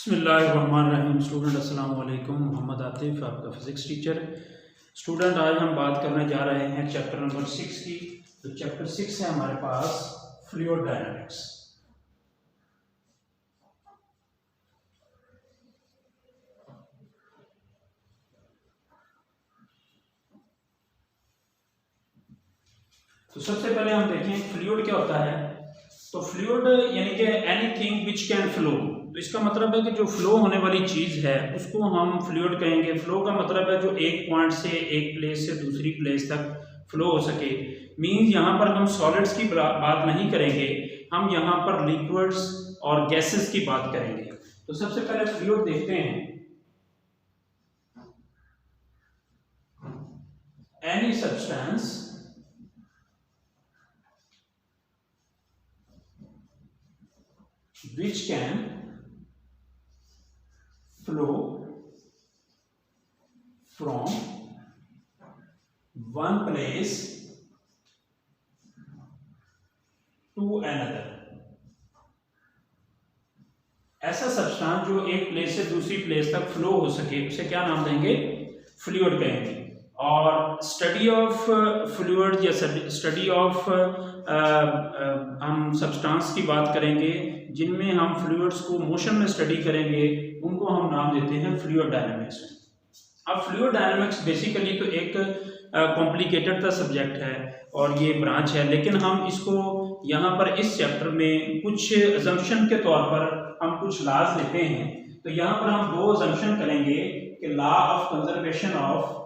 बिस्मिल्लाहिर्रहमानिर्रहीम। स्टूडेंट अस्सलाम वालेकुम। मोहम्मद आतिफ आपका फिज़िक्स टीचर। स्टूडेंट आज हम बात करने जा रहे हैं चैप्टर नंबर 6 की। तो चैप्टर 6 है हमारे पास फ्लूइड डायनामिक्स। तो सबसे पहले हम देखें फ्लूइड क्या होता है। तो फ्लूइड यानी कि एनीथिंग विच कैन फ्लो। तो इसका मतलब है कि जो फ्लो होने वाली चीज़ है उसको हम फ्लूइड कहेंगे। फ्लो का मतलब है जो एक पॉइंट से एक प्लेस से दूसरी प्लेस तक फ्लो हो सके। मीन्स यहाँ पर हम सॉलिड्स की बात नहीं करेंगे, हम यहाँ पर लिक्विड्स और गैसेस की बात करेंगे। तो सबसे पहले फ्लूइड देखते हैं। Any substance which can flow from one place to another। ऐसा सब्सटेंस जो एक प्लेस से दूसरी प्लेस तक फ्लो हो सके उसे क्या नाम देंगे? फ्लूइड कहेंगे। और स्टडी ऑफ फ्लूइड या स्टडी ऑफ हम सब्सटेंस की बात करेंगे जिनमें हम फ्लूइड्स को मोशन में स्टडी करेंगे, उनको हम नाम देते हैं फ्लूइड डायनामिक्स। अब फ्लूइड डायनामिक्स बेसिकली तो एक कॉम्प्लिकेटेड सा सब्जेक्ट है और ये ब्रांच है, लेकिन हम इसको यहाँ पर इस चैप्टर में कुछ अजम्पशन के तौर पर हम कुछ लॉज लेते हैं। तो यहाँ पर हम दो अजम्पशन करेंगे कि law of conservation of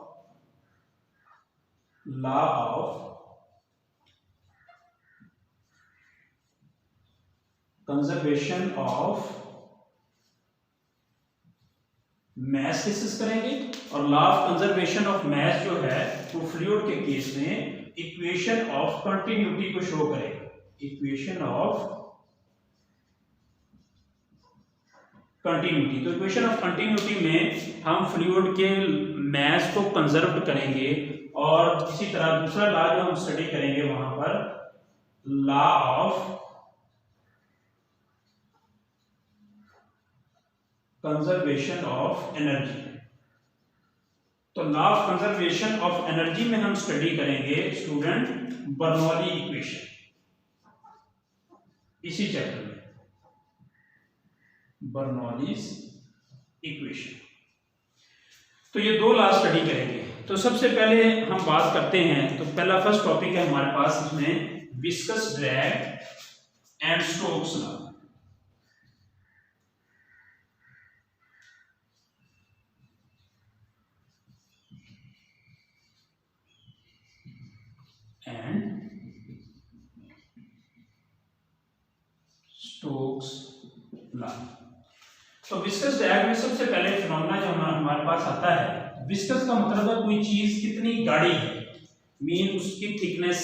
mass discuss करेंगे, और law of conservation of mass जो है वो फ्लूइड के केस में इक्वेशन ऑफ कंटिन्यूटी को शो करेगा। Equation of continuity. तो इक्वेशन ऑफ कंटिन्यूटी में हम फ्लूइड के मैस को कंजर्व करेंगे, और इसी तरह दूसरा लॉ जो हम स्टडी करेंगे वहां पर law of conservation of energy. तो law of conservation of energy में हम स्टडी करेंगे स्टूडेंट बर्नौली इक्वेशन, इसी चैप्टर में बर्नौलीज इक्वेशन। तो ये दो लॉ स्टडी करेंगे। तो सबसे पहले हम बात करते हैं, तो पहला फर्स्ट टॉपिक है हमारे पास इसमें viscous drag and Stokes law. Stokes law. तो विस्कस ड्रैग में सबसे पहले फिनोमेना जो हमारे पास आता है, विस्कस का मतलब है कोई चीज कितनी गाढ़ी है, मीन उसकी थिकनेस।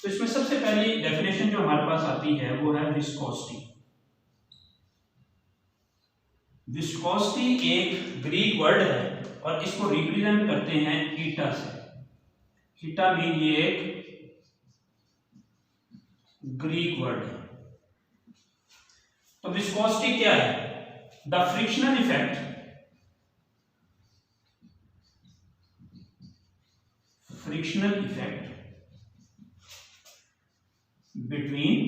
तो इसमें सबसे पहली डेफिनेशन जो हमारे पास आती है वो है विस्कोसिटी। विस्कोसिटी एक ग्रीक वर्ड है और इसको रिप्रेजेंट करते हैं ईटा से। ईटा मीन ये एक ग्रीक वर्ड है। तो विस्कोसिटी क्या है? The frictional effect between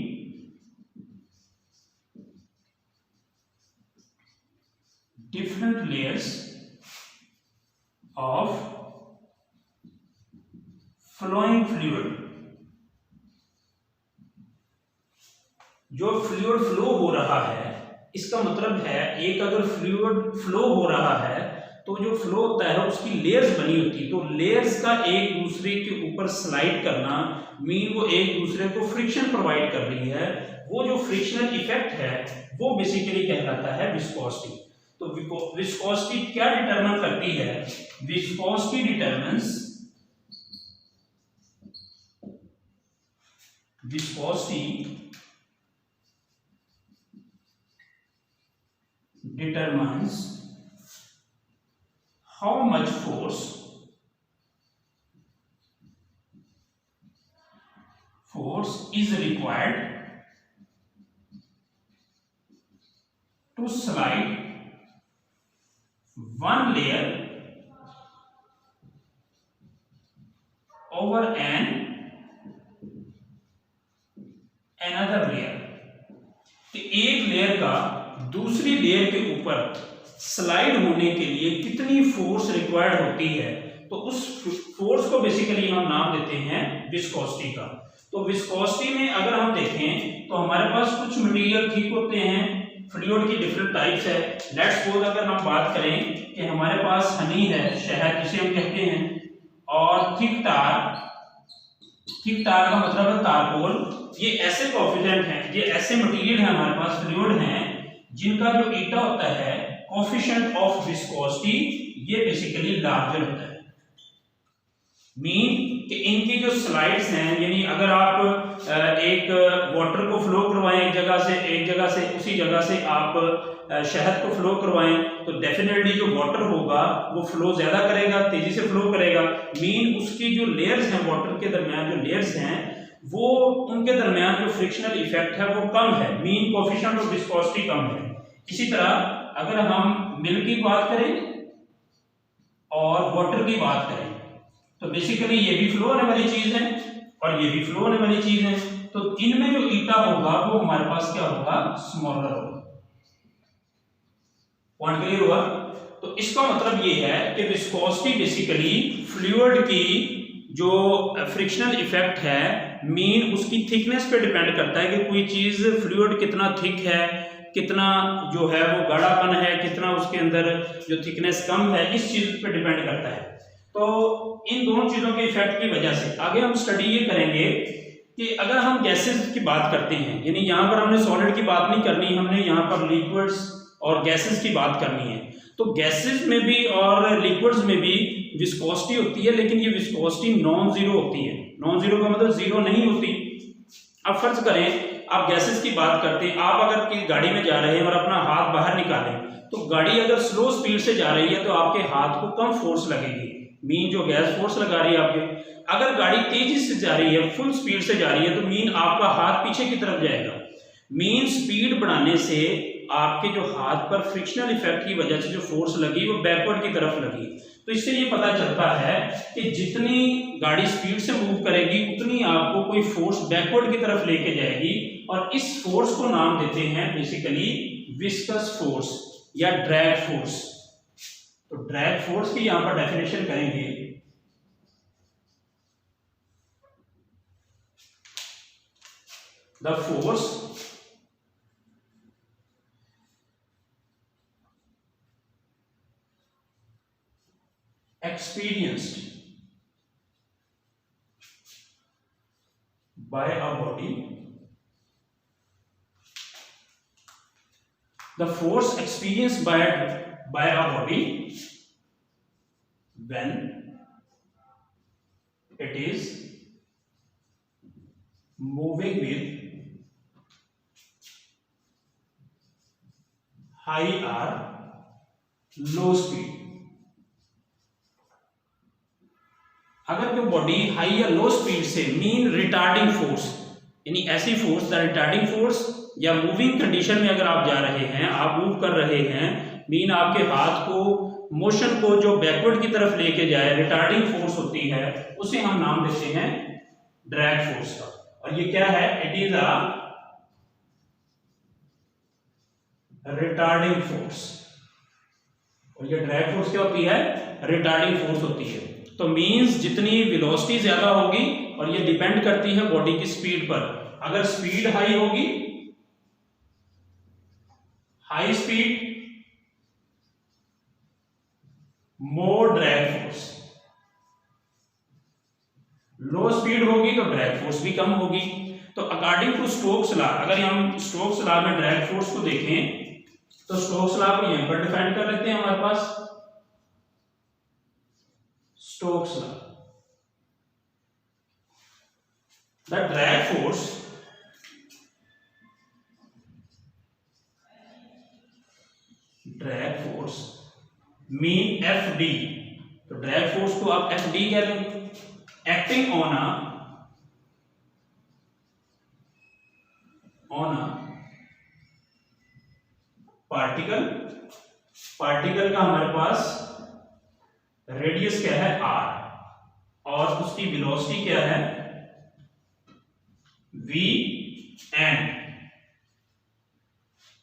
different layers of flowing fluid। जो फ्लूइड फ्लो हो रहा है, इसका मतलब है एक अगर फ्लूइड फ्लो हो रहा है तो जो फ्लो होता है उसकी लेयर्स बनी होती है। तो लेयर्स का एक दूसरे के ऊपर स्लाइड करना मीन वो एक दूसरे को फ्रिक्शन प्रोवाइड कर रही है। वो जो फ्रिक्शनल इफेक्ट है वो बेसिकली कहलाता है विस्कोसिटी। तो विस्कोसिटी क्या डिटरमाइन करती है? Viscosity determines how much force is required to slide one layer over an another layer, कि एक लेयर का दूसरी लेयर के ऊपर स्लाइड होने के लिए कितनी फोर्स रिक्वायर्ड होती है, तो उस फोर्स को बेसिकली हम नाम देते हैं विस्कोसिटी का। तो विस्कोसिटी में अगर हम देखें तो हमारे पास कुछ मटेरियल ठीक होते हैं, फ्लूइड की डिफरेंट टाइप्स है। लेट्स सपोज अगर हम बात करें कि हमारे पास हनी है, शहद जिसे हम कहते हैं, और थिक तार का मतलब है तारकोल। ये ऐसे कोफिशिएंट हैं, ये ऐसे मटेरियल है हमारे पास फ्लूइड हैं जिनका जो ईटा होता है कोफिशिएंट ऑफ विस्कोसिटी ये बेसिकली लार्जर होता है। मीन कि इनकी जो स्लाइड्स हैं, यानी अगर आप एक वाटर को फ्लो करवाएं एक जगह से उसी जगह से आप शहद को फ्लो करवाएं तो डेफिनेटली जो वाटर होगा वो फ्लो ज्यादा करेगा, तेजी से फ्लो करेगा। मीन उसकी जो लेयर्स हैं, वाटर के दरमियान जो लेयर्स हैं वो उनके दरमियान जो फ्रिक्शनल इफेक्ट है वो कम है, मीन कोफिशिएंट ऑफ विस्कोसिटी कम है। इसी तरह अगर हम मिल्क की बात करें और वाटर की बात करें तो बेसिकली ये भी फ्लो होने वाली चीज है और ये भी फ्लो होने वाली चीज है, तो इनमें जो ईटा होगा वो हमारे पास क्या होगा, स्मॉलर होगा। पॉइंट क्लियर हुआ? तो इसका मतलब ये है कि विस्कोसिटी बेसिकली फ्लूइड की जो फ्रिक्शनल इफेक्ट है मीन उसकी थिकनेस पे डिपेंड करता है कि कोई चीज फ्लूइड कितना थिक है, कितना जो है वो गाढ़ापन है, कितना उसके अंदर जो थिकनेस कम है, इस चीज पे डिपेंड करता है। तो इन दोनों चीजों के इफेक्ट की वजह से आगे हम स्टडी ये करेंगे कि अगर हम गैसेस की बात करते हैं, यानी यहाँ पर हमने सॉलिड की बात नहीं करनी, हमने यहाँ पर लिक्विड्स और गैसेस की बात करनी है। तो गैसेस में भी और लिक्विड्स में भी विस्कोसिटी होती है, लेकिन ये विस्कोसिटी नॉन जीरो होती है। नॉन जीरो का मतलब जीरो नहीं होती। अब फर्ज करें आप गैसेस की बात करते हैं, आप अगर गाड़ी में जा रहे हैं और अपना हाथ बाहर निकालें तो गाड़ी अगर स्लो स्पीड से जा रही है तो आपके हाथ को कम फोर्स लगेगी, मीन जो गैस फोर्स लगा रही है आपके। अगर गाड़ी तेजी से जा रही है, फुल स्पीड से जा रही है, तो मीन आपका हाथ पीछे की तरफ जाएगा। मीन स्पीड बढ़ाने से आपके जो हाथ पर फ्रिक्शनल इफेक्ट की वजह से जो फोर्स लगी वो बैकवर्ड की तरफ लगी। तो इससे ये पता चलता है कि जितनी गाड़ी स्पीड से मूव करेगी उतनी आपको कोई फोर्स बैकवर्ड की तरफ लेके जाएगी, और इस फोर्स को नाम देते हैं बेसिकली विस्कस फोर्स या ड्रैग फोर्स। तो ड्रैग फोर्स की यहां पर डेफिनेशन करेंगे। The force experienced by a body, the force experienced by a body when it is moving with high or low speed। अगर कोई बॉडी हाई या लो speed से, मीन रिटार्डिंग फोर्स, यानी ऐसी फोर्स, द रिटार्डिंग फोर्स या moving condition में अगर आप जा रहे हैं, आप मूव कर रहे हैं, मीन आपके हाथ को मोशन को जो बैकवर्ड की तरफ लेके जाए, रिटार्डिंग फोर्स होती है, उसे हम नाम देते हैं ड्रैग फोर्स का। और ये क्या है? It is a retarding force. और ये ड्रैग फोर्स क्या होती है? रिटार्डिंग फोर्स होती है। तो मींस जितनी वेलोसिटी ज्यादा होगी, और ये डिपेंड करती है बॉडी की स्पीड पर। अगर स्पीड हाई होगी, हाई स्पीड, मोर ड्रैग फोर्स। लो स्पीड होगी तो ड्रैग फोर्स भी कम होगी। तो अकॉर्डिंग टू स्टोक्स लॉ, अगर हम स्टोक्स लॉ में ड्रैग फोर्स को देखें तो स्टोक्स लॉ को यहां पर डिफाइन कर लेते हैं हमारे पास। Stokes law, the drag force mean FD। तो ड्रैग फोर्स को आप FD कह लें। Acting on a particle particle का हमारे पास रेडियस क्या है r और उसकी वेलोसिटी क्या है v and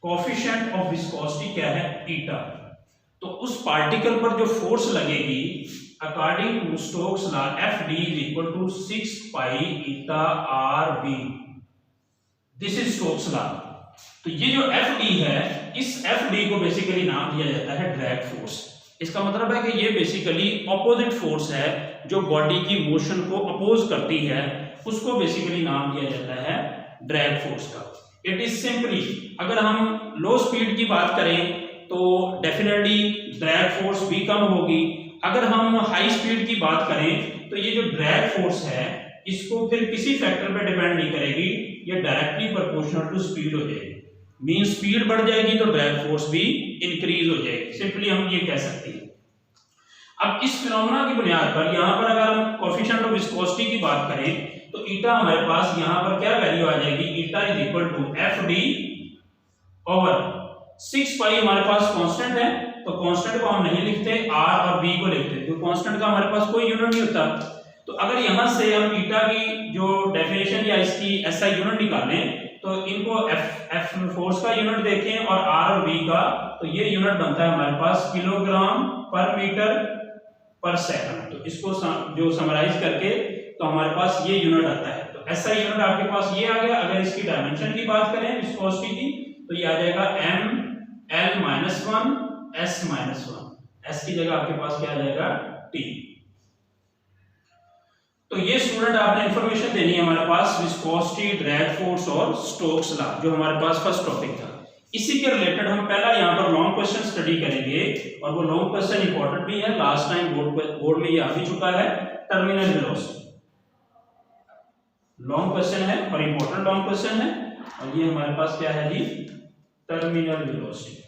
coefficient of viscosity क्या है ईटा। तो उस पार्टिकल पर जो फोर्स लगेगी according to Stokes law Fd is equal to 6 pi eta r v. This is Stokes law. तो ये जो Fd है, इस Fd को बेसिकली नाम दिया जाता है ड्रैग फोर्स। इसका मतलब है कि ये बेसिकली ऑपोजिट फोर्स है जो बॉडी की मोशन को अपोज करती है, उसको बेसिकली नाम दिया जाता है ड्रैग फोर्स का। इट इज सिंपली, अगर हम लो स्पीड की बात करें तो डेफिनेटली ड्रैग फोर्स भी कम होगी। अगर हम हाई स्पीड की बात करें तो ये जो ड्रैग फोर्स है इसको फिर किसी फैक्टर पे डिपेंड नहीं करेगी, ये डायरेक्टली प्रोपोर्शनल टू स्पीड हो जाएगी। मीन स्पीड बढ़ जाएगी तो ड्रैग फोर्स भी इंक्रीज हो जाएगी, सिंपली हम ये कह सकते हैं। अब इस फिनोमेना की बुनियाद पर यहाँ पर अगर हम कोएफिशिएंट ऑफ विस्कोसिटी की बात करें तो ईटा हमारे पास यहाँ पर क्या वैल्यू आ जाएगी, eta is equal to Fd over 6 pi हमारे पास कांस्टेंट है, तो कांस्टेंट को हम नहीं लिखते, r और v को लिखते हैं, तो कांस्टेंट का हमारे पास कोई यूनिट नहीं होता। तो अगर यहां से हम ईटा की जो डेफिनेशन या इसकी SI यूनिट निकालें तो इनको F फोर्स का यूनिट देखें और r और v का, तो ये यूनिट बनता है हमारे पास किलोग्राम पर मीटर पर सेकंड। तो इसको जो समराइज करके तो हमारे पास ये यूनिट आता है। तो SI यूनिट आपके पास ये आ गया। अगर इसकी डायमेंशन की बात करें विस्कोसिटी की तो ये आ जाएगा m l -1 s -1, s की जगह आपके पास क्या आ जाएगा t। तो ये स्टूडेंट आपने इंफॉर्मेशन देनी है हमारे पास विस्कोसिटी, ड्रैग फोर्स और स्टोक्स लॉ, जो हमारे पास फर्स्ट टॉपिक था। इसी के रिलेटेड हम पहला यहाँ पर लॉन्ग क्वेश्चन स्टडी करेंगे और वो लॉन्ग क्वेश्चन इंपॉर्टेंट भी है, लास्ट टाइम बोर्ड में ये आ भी चुका है। टर्मिनल वेलोसिटी लॉन्ग क्वेश्चन है और इंपॉर्टेंट लॉन्ग क्वेश्चन है, और ये हमारे पास क्या है जी, टर्मिनल वेलोसिटी।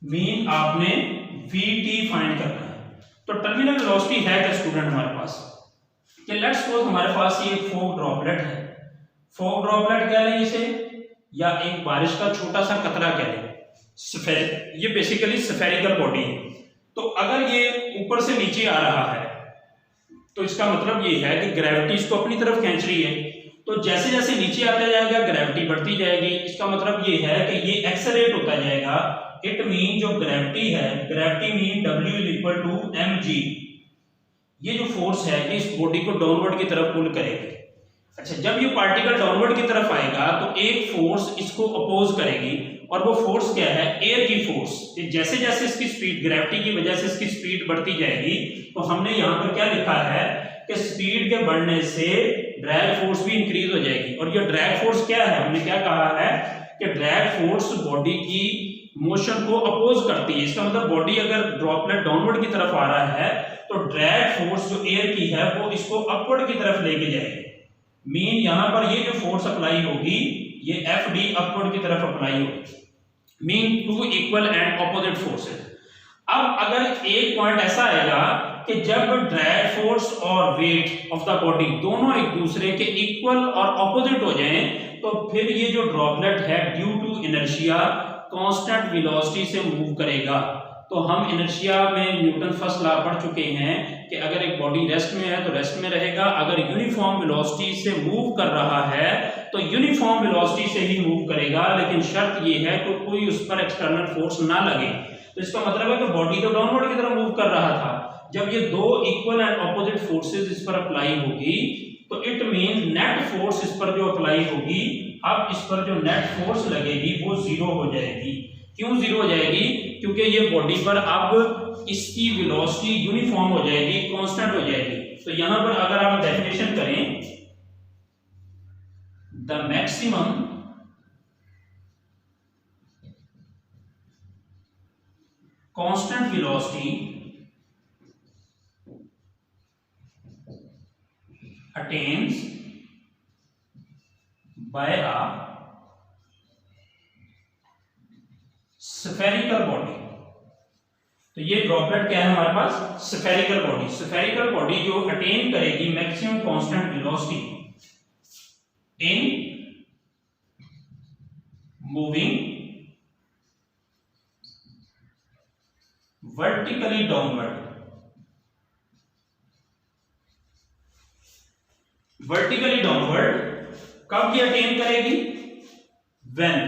मीन आपने vt फाइंड करना है। तो टर्मिनल वेलोसिटी है क्या स्टूडेंट हमारे पास, कि लेट्स सपोज हमारे पास ये फॉग ड्रॉपलेट है, फॉग ड्रॉपलेट कह लें इसे, या एक बारिश का छोटा सा कतरा कह लें, ये बेसिकली स्फेरिकल बॉडी है। तो अगर ये ऊपर से नीचे आ रहा है तो इसका मतलब ये है कि ग्रेविटी इसको अपनी तरफ खींच रही है, तो जैसे जैसे नीचे आता जाएगा ग्रेविटी बढ़ती जाएगी। इसका मतलब ये है कि ये एक्सेलरेट होता जाएगा। इट मीन जो ग्रेविटी है, gravity mean W is equal to mg, ये जो फोर्स है ये इस बॉडी को डाउनवर्ड की तरफ पुल करेगी। अच्छा, जब ये पार्टिकल डाउनवर्ड की तरफ आएगा तो एक फोर्स इसको अपोज करेगी, और वो फोर्स क्या है, एयर की फोर्स। जैसे जैसे इसकी स्पीड, ग्रेविटी की वजह से इसकी स्पीड बढ़ती जाएगी, तो हमने यहाँ पर क्या लिखा है कि स्पीड के बढ़ने से ड्रैग फोर्स भी इंक्रीज हो जाएगी। और ये ड्रैग फोर्स क्या है, हमने क्या कहा है कि ड्रैग फोर्स बॉडी की मोशन को अपोज करती है। इसका मतलब बॉडी अगर ड्रॉपलेट डाउनवर्ड की तरफ आ रहा है तो ड्रैग फोर्स जो एयर की है वो इसको अपवर्ड की तरफ लेके जाएगी। मीन यहां पर ये जो फोर्स अप्लाई होगी ये Fd अपवर्ड की तरफ अप्लाई होगी, mean two equal and opposite forces. अब अगर एक पॉइंट ऐसा आएगा कि जब ड्रैग फोर्स और वेट ऑफ द बॉडी दोनों एक दूसरे के इक्वल और ऑपोजिट हो जाएं, तो फिर ये जो ड्रॉपलेट है due to inertia constant velocity से मूव करेगा। तो हम इनर्शिया में न्यूटन फर्स्ट लॉ पढ़ चुके हैं कि अगर एक बॉडी रेस्ट में है तो रेस्ट में रहेगा, अगर यूनिफॉर्म वेलोसिटी से मूव कर रहा है तो यूनिफॉर्म वेलोसिटी से ही मूव करेगा, लेकिन शर्त ये है कि कोई उस पर एक्सटर्नल फोर्स ना लगे। तो इसका मतलब है कि बॉडी तो डाउनवर्ड की तरफ मूव कर रहा था, जब ये दो इक्वल एंड ऑपोजिट फोर्सेस इस पर अप्लाई होगी तो इट मींस नेट फोर्स इस पर जो अप्लाई होगी, अब इस पर जो नेट फोर्स लगेगी वो जीरो हो जाएगी। क्यों जीरो हो जाएगी, क्योंकि ये बॉडी पर अब इसकी वेलोसिटी यूनिफॉर्म हो जाएगी, कांस्टेंट हो जाएगी। तो यहां पर अगर आप डेफिनेशन करें, the maximum constant velocity attains by a spherical body। तो ये ड्रॉपलेट क्या है हमारे पास, स्फेरिकल बॉडी। स्फेरिकल बॉडी जो अटेन करेगी maximum constant velocity in moving vertically downward. Vertically downward कब ये अटेन करेगी, when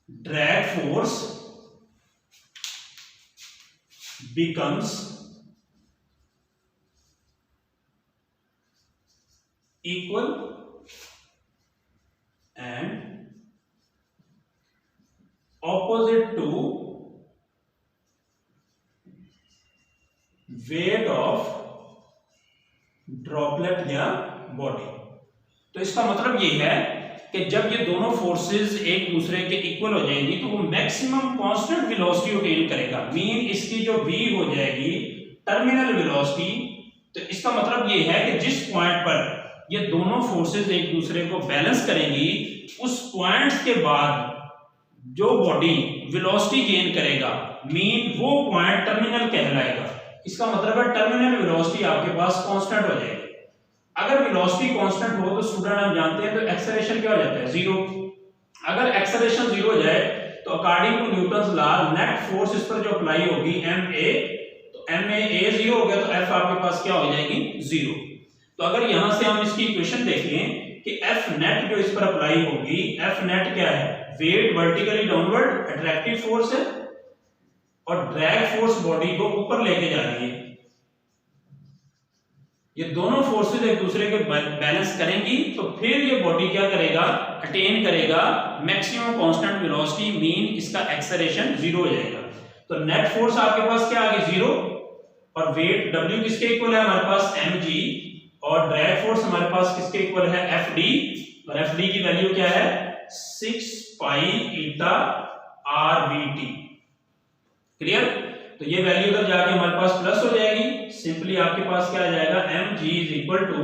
drag force becomes equal and opposite to weight of droplet या बॉडी। तो इसका मतलब ये है कि जब ये दोनों फोर्सेस एक दूसरे के इक्वल हो जाएंगी तो वो मैक्सिमम कांस्टेंट वेलोसिटी अटेन करेगा। मीन इसकी जो v हो जाएगी टर्मिनल वेलोसिटी। तो इसका मतलब ये है कि जिस पॉइंट पर ये दोनों फोर्सेस एक दूसरे को बैलेंस करेंगी उस पॉइंट के बाद जो बॉडी वेलोसिटी गेन करेगा मीन वो पॉइंट टर्मिनल कहलाएगा। इसका मतलब है टर्मिनल वेलोसिटी आपके पास कांस्टेंट हो जाएगी। अगर वेलोसिटी कांस्टेंट हो तो स्टूडेंट हम जानते हैं तो एक्सेलरेशन क्या हो जाता है, जीरो। अगर एक्सेलरेशन जीरो हो जाए तो according to Newton's law net force इस पर जो अप्लाई होगी ma, तो ma a जीरो हो गया तो f आपके पास क्या हो जाएगी, जीरो। तो अगर यहां से हम इसकी इक्वेशन देखें कि f नेट जो इस पर अप्लाई होगी, f नेट क्या है, weight vertically downward attractive force है और ड्रैग फोर्स बॉडी को ऊपर लेके जा रही है। ये दोनों फोर्सेस एक दूसरे के बैलेंस करेंगी तो फिर ये बॉडी क्या करेगा, अटेन करेगा मैक्सिमम कांस्टेंट वेलोसिटी, मीन इसका एक्सेलरेशन जीरो हो जाएगा। तो नेट फोर्स आपके पास क्या आ गई, जीरो, और वेट w किसके इक्वल है हमारे पास, mg, और ड्रैग फोर्स हमारे पास किसके इक्वल है, fd, और fd की वैल्यू क्या है, 6 पाई ईटा rvt। क्लियर। तो ये वैल्यू उधर जाके हमारे पास प्लस हो जाएगी। सिंपली आपके पास क्या आ जाएगा, mg is equal to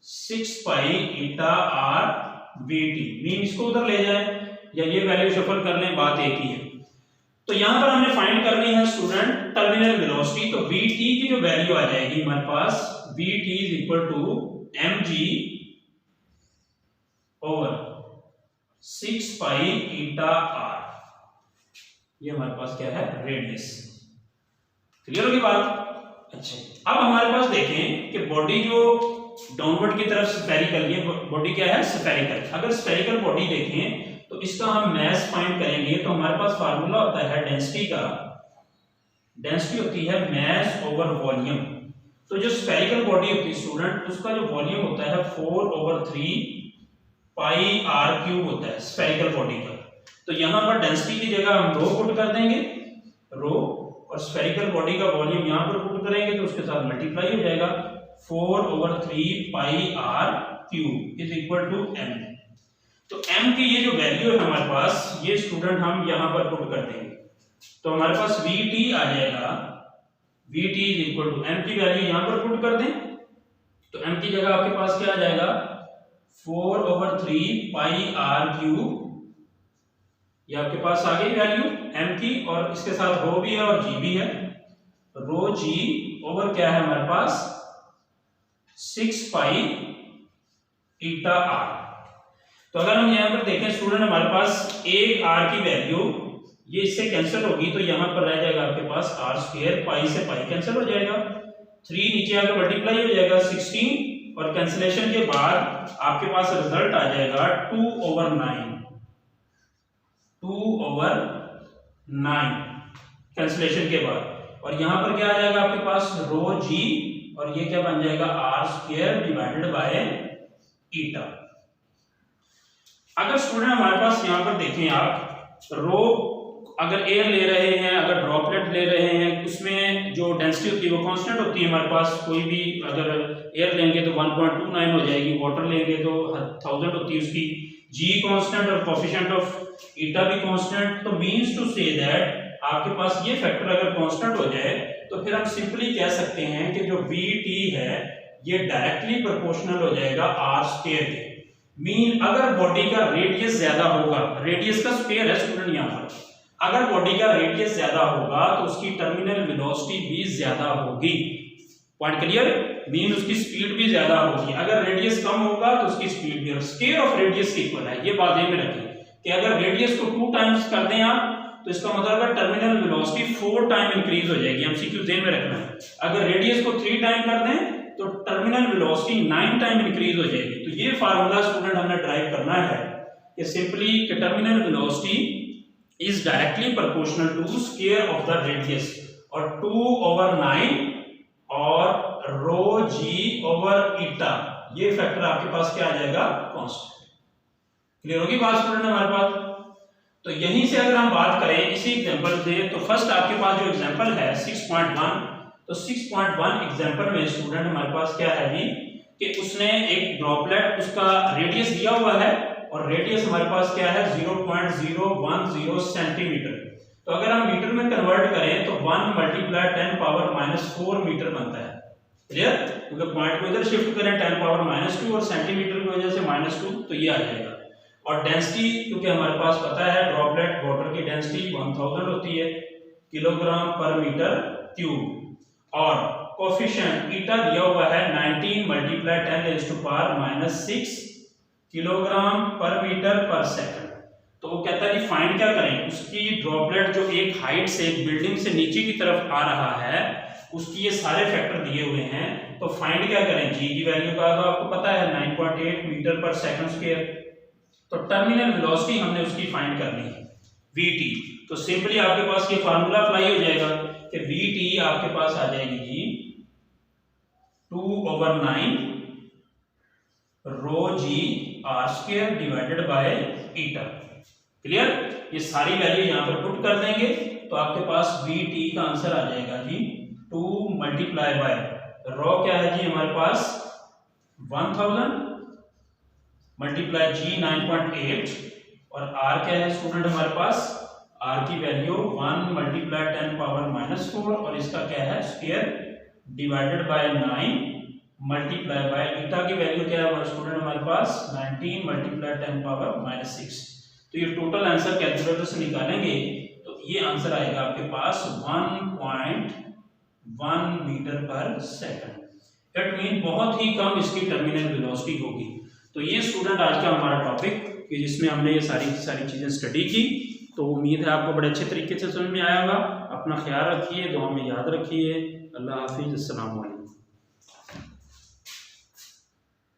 6 pi eta rvt। Mean इसको उधर ले जाए या ये वैल्यू शफल कर लें, बात एक ही है। तो यहां पर हमने फाइंड करनी है स्टूडेंट टर्मिनल वेलोसिटी। तो vt की जो वैल्यू आ जाएगी हमारे पास, vt is equal to mg over 6 pi eta r। ये हमारे पास क्या है, रेडियस। क्लियर होगी बात। अच्छा, अब हमारे पास देखें कि बॉडी जो डाउनवर्ड की तरफ स्फेरिकल, ये बॉडी क्या है, स्फेरिकल। अगर स्फेरिकल बॉडी देखें तो इसका हम मास फाइंड करेंगे तो हमारे पास फार्मूला होता है डेंसिटी का। डेंसिटी होती है मास ओवर वॉल्यूम। तो जो स्फेरिकल बॉडी होती है स्टूडेंट, उसका जो वॉल्यूम होता है 4/3 पाई r क्यूब होता है स्फेरिकल बॉडी का। तो यहां पर डेंसिटी की जगह हम रो पुट कर देंगे, रो, और स्फेरिकल बॉडी का वॉल्यूम यहां पर पुट करेंगे तो उसके साथ मल्टीप्लाई हो जाएगा, 4/3 pi r cube is equal to m। तो m की ये जो वैल्यू है हमारे पास, ये स्टूडेंट हम यहां पर पुट कर देंगे तो हमारे पास vt आ जाएगा, vt is equal to m की वैल्यू यहां पर पुट कर दें तो m की जगह आपके पास क्या आ जाएगा, 4/3 पाई r क्यूब। ये आपके पास आ गई वैल्यू m की, और इसके साथ रो भी है और g भी है। रो g ओवर क्या है हमारे पास, 6 पाई ईटा r। तो अगर हम यहां पर देखें स्टूडेंट, हमारे पास एक r की वैल्यू ये इससे कैंसिल होगी तो यहां पर रह जाएगा आपके पास r², पाई से पाई कैंसिल हो जाएगा, 3 नीचे आकर मल्टीप्लाई हो जाएगा 16, और कैंसिलेशन के बाद आपके पास रिजल्ट आ जाएगा 2/9 कैंसिलेशन के बाद। और यहां पर क्या आ जाएगा आपके पास, रो g, और ये क्या बन जाएगा, r² डिवाइडेड बाय ईटा। अगर स्टूडेंट हमारे पास यहां पर देखें आप, रो अगर एयर ले रहे हैं, अगर ड्रॉपलेट ले रहे हैं, उसमें जो डेंसिटी होती है वो कांस्टेंट होती है हमारे पास। कोई भी अगर एयर लेंगे तो 1.29 हो जाएगी, वाटर लेंगे तो 1000 होती है उसकी, g कांस्टेंट और कोएफिशिएंट ऑफ ईटा भी कांस्टेंट। तो मींस टू से दैट आपके पास ये फैक्टर अगर कांस्टेंट हो जाए तो फिर हम सिंपली कह सकते हैं कि जो vt है ये डायरेक्टली प्रोपोर्शनल हो जाएगा r² के। मीन अगर बॉडी का रेडियस ज्यादा होगा, रेडियस का स्क्वायर है स्टूडेंट यहां पर, अगर बॉडी का रेडियस ज्यादा होगा तो उसकी टर्मिनल वेलोसिटी भी ज्यादा होगी। Point clear? मीन उसकी स्पीड भी ज्यादा होगी। अगर रेडियस कम होगा तो उसकी स्पीड भी, और स्क्वायर ऑफ रेडियस के इक्वल है, ये बात ध्यान में रखिए कि अगर रेडियस को 2 टाइम्स कर दें आप तो इसका मतलब है टर्मिनल वेलोसिटी 4 टाइम इंक्रीज हो जाएगी। एमसीक्यू ध्यान में रखना है। अगर रेडियस को 3 टाइम कर दें तो टर्मिनल वेलोसिटी 9 टाइम इंक्रीज हो जाएगी। तो ये फार्मूला स्टूडेंट हमने ड्राइव करना है कि simply terminal velocity is directly proportional to square of the radius, और 2/9 और रो जी ओवर ईटा, ये फैक्टर आपके पास क्या आ जाएगा? कांस्टेंट। क्लियर होगी बात स्टूडेंट हमारे पास? तो यहीं से अगर हम बात करें इसी एग्जांपल से, तो फर्स्ट आपके पास जो एग्जांपल है 6.1, तो 6.1 एग्जांपल में स्टूडेंट हमारे पास क्या है जी कि उसने एक ड्रॉपलेट, उसका रेडियस दिया हुआ है और रेडियस हमारे पास क्या है 0.010 सेंटीमीटर। तो अगर हम मीटर में कन्वर्ट करें तो 1 × 10⁻⁴ मीटर बनता है। क्लियर? क्योंकि पॉइंट को इधर शिफ्ट करें 10⁻⁻2 और सेंटीमीटर की वजह से -2, तो ये आ जाएगा। और डेंसिटी क्योंकि हमारे पास पता है ड्रॉपलेट वाटर की डेंसिटी 1000 होती है किलोग्राम पर मीटर क्यूब, और कोफिशिएंट ईटा दिया हुआ है 19 × 10⁻⁻6 किलोग्राम पर मीटर पर सेकंड। तो वो कहता है कि फाइंड क्या करें, उसकी ड्रॉपलेट जो एक हाइट से बिल्डिंग से नीचे की तरफ आ रहा है उसकी ये सारे फैक्टर दिए हुए हैं, तो फाइंड क्या करें? जी की वैल्यू का तो आपको पता है 9.8 मीटर पर सेकंड स्क्वायर। तो टर्मिनल वेलोसिटी हमने उसकी फाइंड करनी है vt। तो सिंपली आपके पास ये फार्मूला अप्लाई हो जाएगा कि vt आपके पास आ जाएगी जी 2/9 rho g r square divided by eta. Clear? ये सारी वैल्यू यहां पर पुट कर देंगे तो आपके पास vt का आंसर आ जाएगा जी 2 × रो क्या है जी हमारे पास 1000 मल्टीप्लाई जी 9.8, और r क्या है स्टूडेंट हमारे पास? r की वैल्यू 1 × 10⁻⁴, और इसका क्या है square divided bye 9 multiply by ईटा की वैल्यू क्या है स्टूडेंट हमारे पास 19 × 10⁻⁶। तो ये टोटल आंसर कैलकुलेटर से निकालेंगे तो ये आंसर आएगा आपके पास 1.1 मीटर पर सेकंड। इट मीन बहुत ही कम इसकी टर्मिनल वेलोसिटी होगी। तो ये स्टूडेंट आज का हमारा टॉपिक कि जिसमें हमने ये सारी चीजें स्टडी की। तो उम्मीद है आपको बड़े अच्छे तरीके से समझ में आया होगा। अपना ख्याल रखिए, दुआ में याद रखिए। अल्लाह हाफिज, अस्सलाम वालेकुम।